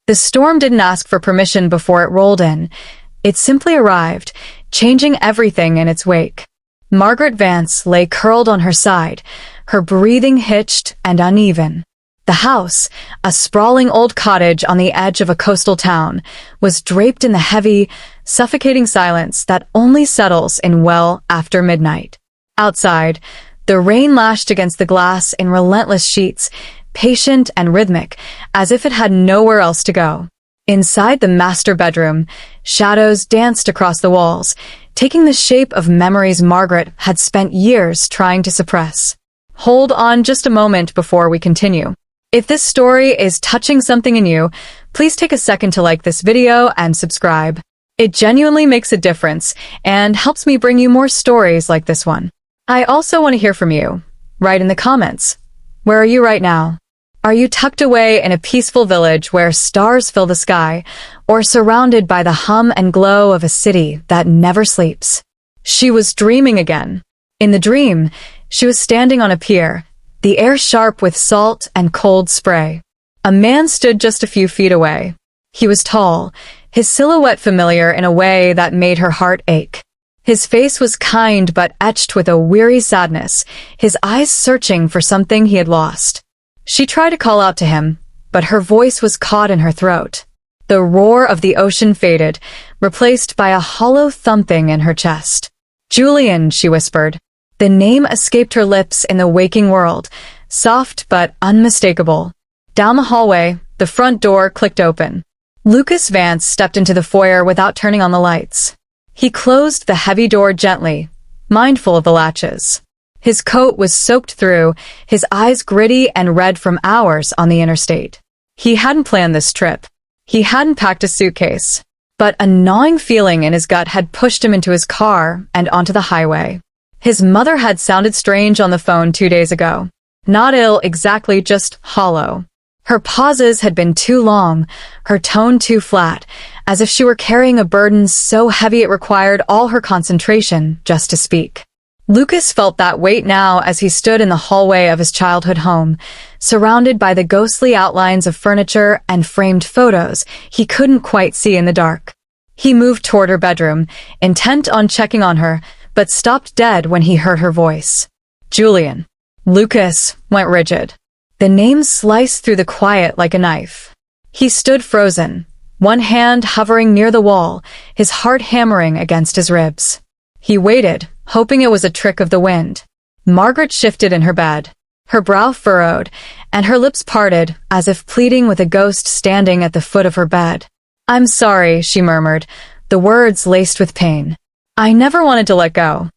The storm didn't ask for permission before it rolled in. It simply arrived, changing everything in its wake. Margaret Vance lay curled on her side, her breathing hitched and uneven. The house, a sprawling old cottage on the edge of a coastal town, was draped in the heavy, suffocating silence that only settles in well after midnight. Outside, the rain lashed against the glass in relentless sheets, patient and rhythmic, as if it had nowhere else to go. Inside the master bedroom, shadows danced across the walls, taking the shape of memories Margaret had spent years trying to suppress. Hold on just a moment before we continue. If this story is touching something in you, please take a second to like this video and subscribe. It genuinely makes a difference and helps me bring you more stories like this one. I also want to hear from you. Write in the comments. Where are you right now? Are you tucked away in a peaceful village where stars fill the sky, or surrounded by the hum and glow of a city that never sleeps? She was dreaming again. In the dream, she was standing on a pier, the air sharp with salt and cold spray. A man stood just a few feet away. He was tall, his silhouette familiar in a way that made her heart ache. His face was kind but etched with a weary sadness, his eyes searching for something he had lost. She tried to call out to him, but her voice was caught in her throat. The roar of the ocean faded, replaced by a hollow thumping in her chest. "Julian," she whispered. The name escaped her lips in the waking world, soft but unmistakable. Down the hallway, the front door clicked open. Lucas Vance stepped into the foyer without turning on the lights. He closed the heavy door gently, mindful of the latches. His coat was soaked through, his eyes gritty and red from hours on the interstate. He hadn't planned this trip. He hadn't packed a suitcase. But a gnawing feeling in his gut had pushed him into his car and onto the highway. His mother had sounded strange on the phone 2 days ago. Not ill exactly, just hollow. Her pauses had been too long, her tone too flat, as if she were carrying a burden so heavy it required all her concentration just to speak. Lucas felt that weight now as he stood in the hallway of his childhood home, surrounded by the ghostly outlines of furniture and framed photos he couldn't quite see in the dark. He moved toward her bedroom, intent on checking on her, but stopped dead when he heard her voice. "Julian." Lucas went rigid. The name sliced through the quiet like a knife. He stood frozen, one hand hovering near the wall, his heart hammering against his ribs. He waited, hoping it was a trick of the wind. Margaret shifted in her bed, her brow furrowed, and her lips parted as if pleading with a ghost standing at the foot of her bed. "I'm sorry," she murmured, the words laced with pain. "I never wanted to let go."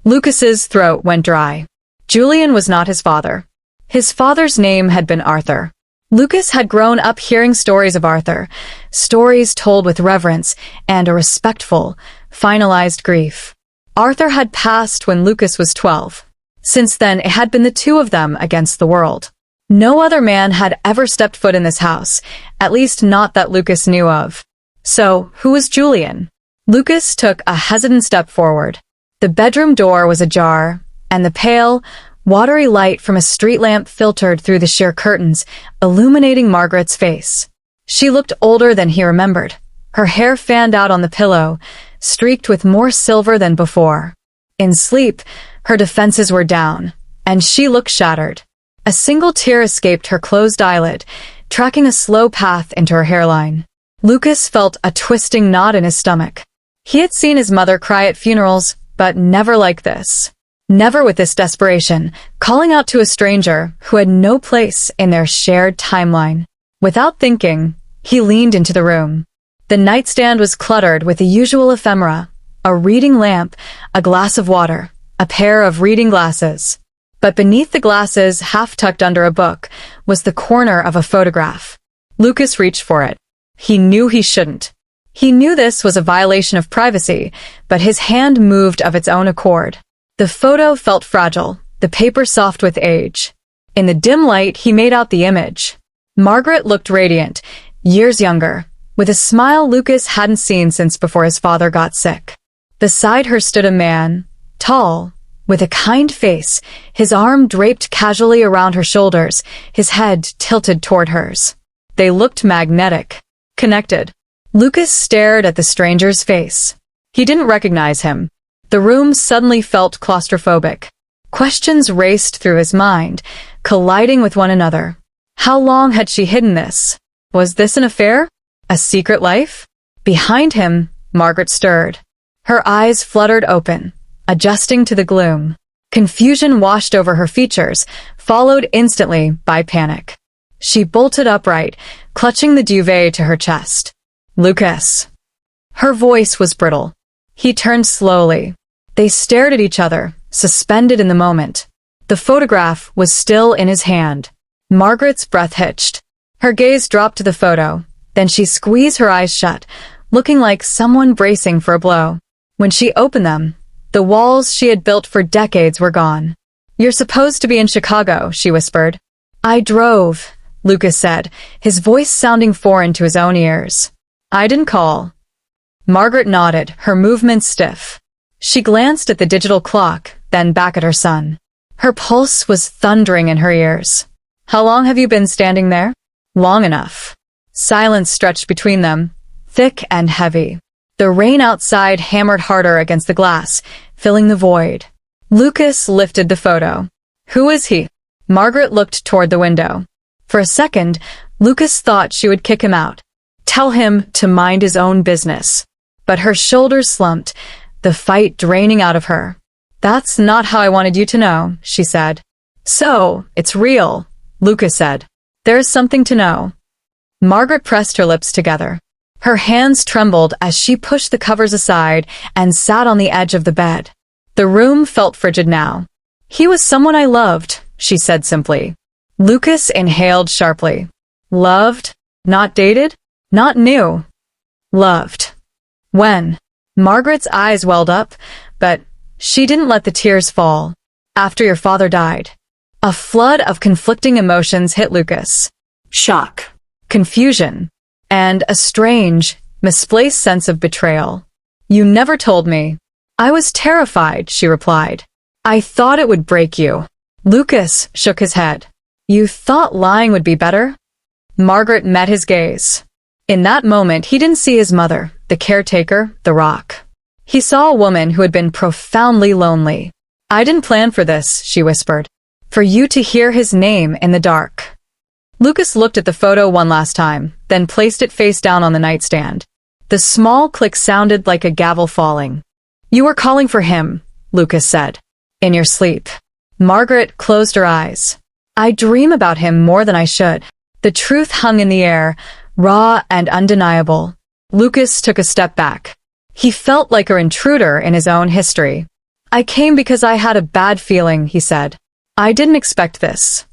Lucas's throat went dry. Julian was not his father. His father's name had been Arthur. Lucas had grown up hearing stories of Arthur, stories told with reverence and a respectful, finalized grief. Arthur had passed when Lucas was 12. Since then, it had been the two of them against the world. No other man had ever stepped foot in this house, at least not that Lucas knew of. So, who was Julian? Lucas took a hesitant step forward. The bedroom door was ajar, and the pale, watery light from a street lamp filtered through the sheer curtains, illuminating Margaret's face. She looked older than he remembered. Her hair fanned out on the pillow, streaked with more silver than before. In sleep, her defenses were down, and she looked shattered. A single tear escaped her closed eyelid, tracking a slow path into her hairline. Lucas felt a twisting knot in his stomach. He had seen his mother cry at funerals, but never like this. Never with this desperation, calling out to a stranger who had no place in their shared timeline. Without thinking, he leaned into the room. The nightstand was cluttered with the usual ephemera, a reading lamp, a glass of water, a pair of reading glasses. But beneath the glasses, half tucked under a book, was the corner of a photograph. Lucas reached for it. He knew he shouldn't. He knew this was a violation of privacy, but his hand moved of its own accord. The photo felt fragile, the paper soft with age. In the dim light, he made out the image. Margaret looked radiant, years younger, with a smile Lucas hadn't seen since before his father got sick. Beside her stood a man, tall, with a kind face, his arm draped casually around her shoulders, his head tilted toward hers. They looked magnetic. Connected. Lucas stared at the stranger's face. He didn't recognize him. The room suddenly felt claustrophobic. Questions raced through his mind, colliding with one another. How long had she hidden this? Was this an affair? A secret life? Behind him, Margaret stirred. Her eyes fluttered open, adjusting to the gloom. Confusion washed over her features, followed instantly by panic. She bolted upright, clutching the duvet to her chest. Lucas. Her voice was brittle. He turned slowly. They stared at each other, suspended in the moment. The photograph was still in his hand. Margaret's breath hitched. Her gaze dropped to the photo, then she squeezed her eyes shut, looking like someone bracing for a blow. When she opened them, the walls she had built for decades were gone. You're supposed to be in Chicago, she whispered. I drove, Lucas said, his voice sounding foreign to his own ears. I didn't call. Margaret nodded, her movements stiff. She glanced at the digital clock, then back at her son. Her pulse was thundering in her ears. How long have you been standing there? Long enough. Silence stretched between them, thick and heavy. The rain outside hammered harder against the glass, filling the void. Lucas lifted the photo. Who is he? Margaret looked toward the window. For a second, Lucas thought she would kick him out. Tell him to mind his own business. But her shoulders slumped, the fight draining out of her. That's not how I wanted you to know, she said. So, it's real, Lucas said. There's something to know. Margaret pressed her lips together. Her hands trembled as she pushed the covers aside and sat on the edge of the bed. The room felt frigid now. He was someone I loved, she said simply. Lucas inhaled sharply. Loved? Not dated? Not new. Loved. When? Margaret's eyes welled up, but she didn't let the tears fall. After your father died. A flood of conflicting emotions hit Lucas. Shock, confusion, and a strange, misplaced sense of betrayal. You never told me. I was terrified, she replied. I thought it would break you. Lucas shook his head. You thought lying would be better? Margaret met his gaze. In that moment, he didn't see his mother, the caretaker, the rock. He saw a woman who had been profoundly lonely. I didn't plan for this, she whispered. For you to hear his name in the dark. Lucas looked at the photo one last time, then placed it face down on the nightstand. The small click sounded like a gavel falling. You were calling for him, Lucas said. In your sleep. Margaret closed her eyes. I dream about him more than I should. The truth hung in the air, raw and undeniable. Lucas took a step back. He felt like an intruder in his own history. I came because I had a bad feeling, he said. I didn't expect this.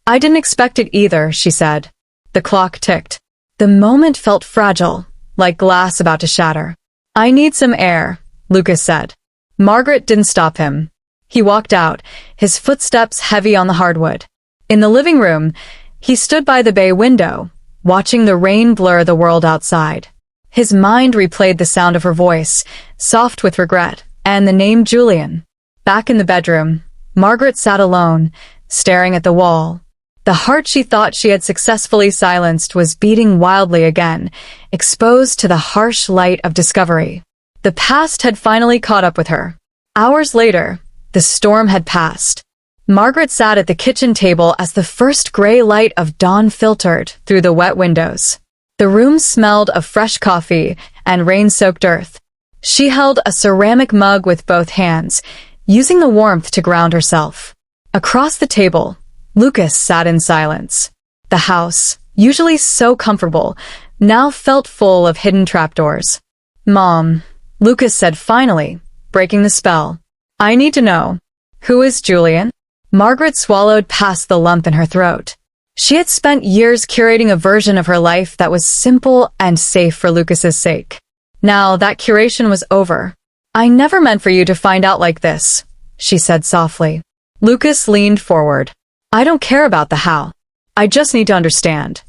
I didn't expect it either, she said. The clock ticked. The moment felt fragile, like glass about to shatter. I need some air, Lucas said. Margaret didn't stop him. He walked out, his footsteps heavy on the hardwood. In the living room, he stood by the bay window, watching the rain blur the world outside. His mind replayed the sound of her voice, soft with regret, and the name Julian. Back in the bedroom, Margaret sat alone, staring at the wall. The heart she thought she had successfully silenced was beating wildly again, exposed to the harsh light of discovery. The past had finally caught up with her. Hours later, the storm had passed. Margaret sat at the kitchen table as the first gray light of dawn filtered through the wet windows. The room smelled of fresh coffee and rain-soaked earth. She held a ceramic mug with both hands, using the warmth to ground herself. Across the table, Lucas sat in silence. The house, usually so comfortable, now felt full of hidden trapdoors. Mom, Lucas said finally, breaking the spell. I need to know. Who is Julian? Margaret swallowed past the lump in her throat. She had spent years curating a version of her life that was simple and safe for Lucas's sake. Now that curation was over. I never meant for you to find out like this, she said softly. Lucas leaned forward. I don't care about the how. I just need to understand.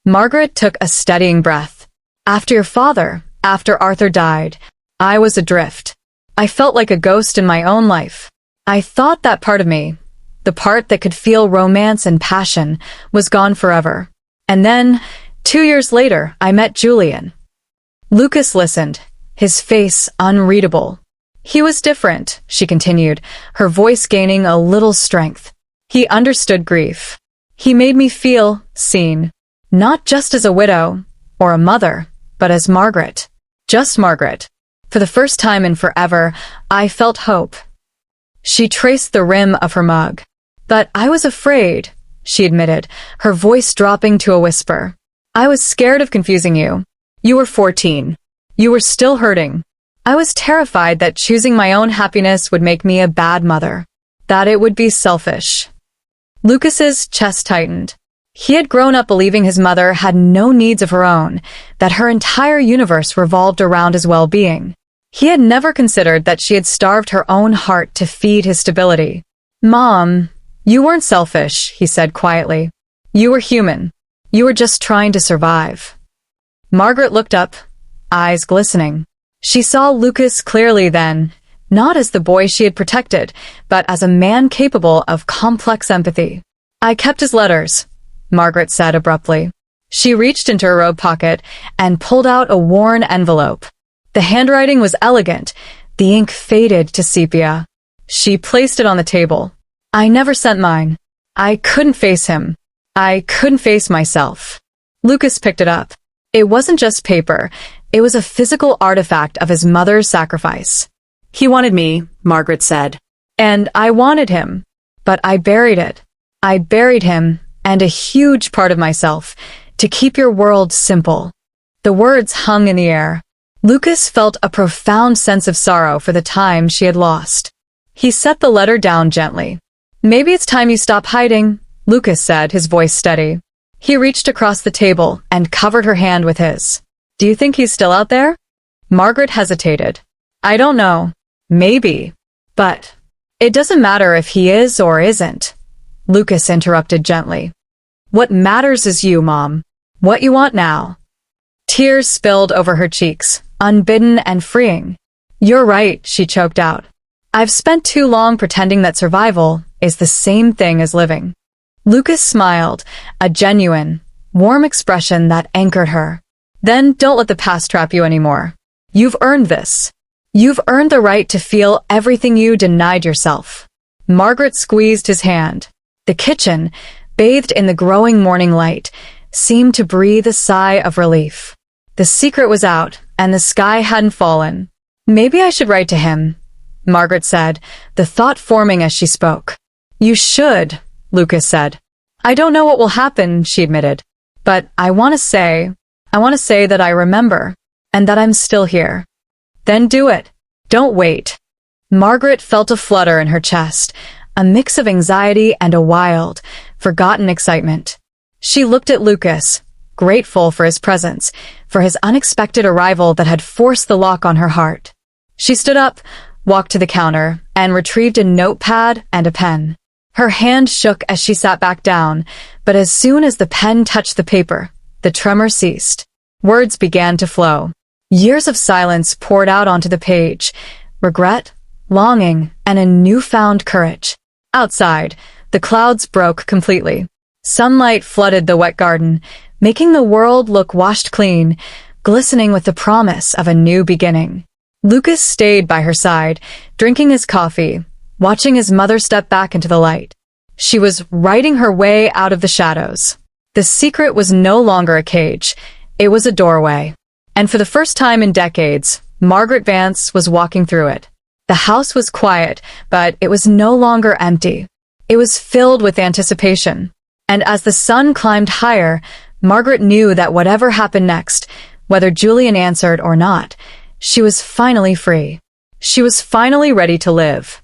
Margaret took a steadying breath. After your father, after Arthur died, I was adrift. I felt like a ghost in my own life. I thought that part of me, the part that could feel romance and passion, was gone forever. And then, 2 years later, I met Julian. Lucas listened, his face unreadable. He was different, she continued, her voice gaining a little strength. He understood grief. He made me feel seen, not just as a widow or a mother, but as Margaret. Just Margaret. For the first time in forever, I felt hope. She traced the rim of her mug. But I was afraid, she admitted, her voice dropping to a whisper. I was scared of confusing you. You were 14. You were still hurting. I was terrified that choosing my own happiness would make me a bad mother. That it would be selfish. Lucas's chest tightened. He had grown up believing his mother had no needs of her own, that her entire universe revolved around his well-being. He had never considered that she had starved her own heart to feed his stability. Mom, you weren't selfish, he said quietly. You were human. You were just trying to survive. Margaret looked up, eyes glistening. She saw Lucas clearly then, not as the boy she had protected, but as a man capable of complex empathy. I kept his letters, Margaret said abruptly. She reached into her robe pocket and pulled out a worn envelope. The handwriting was elegant, the ink faded to sepia. She placed it on the table. I never sent mine. I couldn't face him. I couldn't face myself. Lucas picked it up. It wasn't just paper. It was a physical artifact of his mother's sacrifice. He wanted me, Margaret said. And I wanted him. But I buried it. I buried him, and a huge part of myself, to keep your world simple. The words hung in the air. Lucas felt a profound sense of sorrow for the time she had lost. He set the letter down gently. Maybe it's time you stop hiding, Lucas said, his voice steady. He reached across the table and covered her hand with his. Do you think he's still out there? Margaret hesitated. I don't know. Maybe. But it doesn't matter if he is or isn't. Lucas interrupted gently. What matters is you, Mom. What you want now. Tears spilled over her cheeks, unbidden and freeing. You're right, she choked out. I've spent too long pretending that survival is the same thing as living. Lucas smiled, a genuine, warm expression that anchored her. Then don't let the past trap you anymore. You've earned this. You've earned the right to feel everything you denied yourself. Margaret squeezed his hand. The kitchen, bathed in the growing morning light, seemed to breathe a sigh of relief. The secret was out, and the sky hadn't fallen. Maybe I should write to him, Margaret said, the thought forming as she spoke. You should, Lucas said. I don't know what will happen, she admitted. But I want to say that I remember, and that I'm still here. Then do it. Don't wait. Margaret felt a flutter in her chest, a mix of anxiety and a wild, forgotten excitement. She looked at Lucas, grateful for his presence, for his unexpected arrival that had forced the lock on her heart. She stood up, walked to the counter, and retrieved a notepad and a pen. Her hand shook as she sat back down, but as soon as the pen touched the paper, the tremor ceased. Words began to flow. Years of silence poured out onto the page. Regret, longing, and a newfound courage. Outside, the clouds broke completely. Sunlight flooded the wet garden, making the world look washed clean, glistening with the promise of a new beginning. Lucas stayed by her side, drinking his coffee, watching his mother step back into the light. She was writing her way out of the shadows. The secret was no longer a cage. It was a doorway. And for the first time in decades, Margaret Vance was walking through it. The house was quiet, but it was no longer empty. It was filled with anticipation. And as the sun climbed higher, Margaret knew that whatever happened next, whether Julian answered or not, she was finally free. She was finally ready to live.